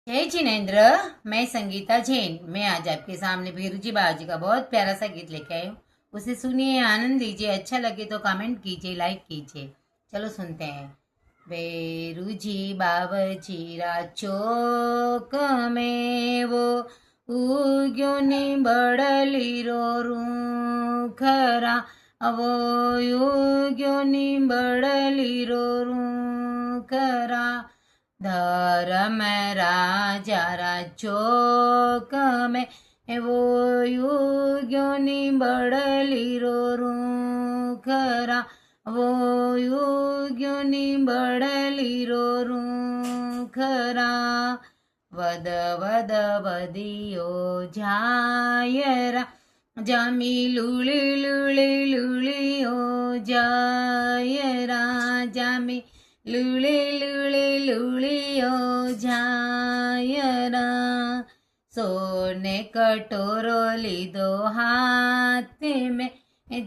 जय जिनेन्द्र। मैं संगीता जैन। मैं आज आपके सामने भीरूजी बालाजी का बहुत प्यारा सा गीत लेके आई हूँ। उसे सुनिए, आनंद लीजिए। अच्छा लगे तो कमेंट कीजिए, लाइक कीजिए। चलो सुनते हैं। भैरूजी बाबजी चौक में वो उग्यो ने बड़ली रो खरा, वो उग्यो ने बड़ली रो खरा। धर्म राजा चौक में वो युग्योनी बड़ली रो खरा, वो युग्योनी बड़ली रो खरा। वद वद वदियो जायरा, जामी लुली लुली लुलियो जायरा, जामी लुले लुले लुलियो जायरा। सोने कटोरो लीधो हाथ में,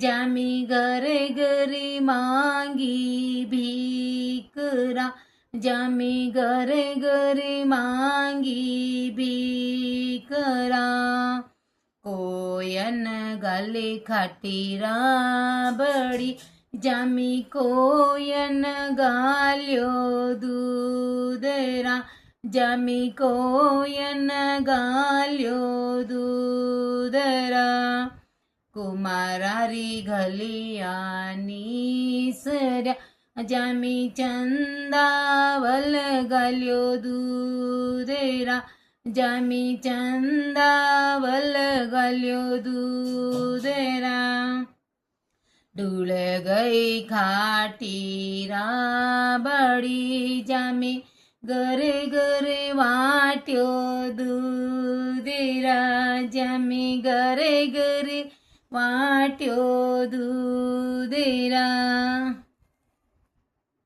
जामी घरे घरे मांगी भीकरा, जामी घरे घरे मांगी भीकरा। कोयन गले खटीरा बड़ी, जामी कोयन गाल्यो दूधरा, जामी कोयन गाल्यो दूधरा। कुमारारी घलियानी सर्या, जामी चंदावल गाल्यो दूधरा, जामी चंदावल गाल्यो दूधरा। डूल गई खाटीरा बड़ी, जामी घरे घरे वाट्यो दूधेरा, जामी घरे घरे वाट्यो दूधेरा।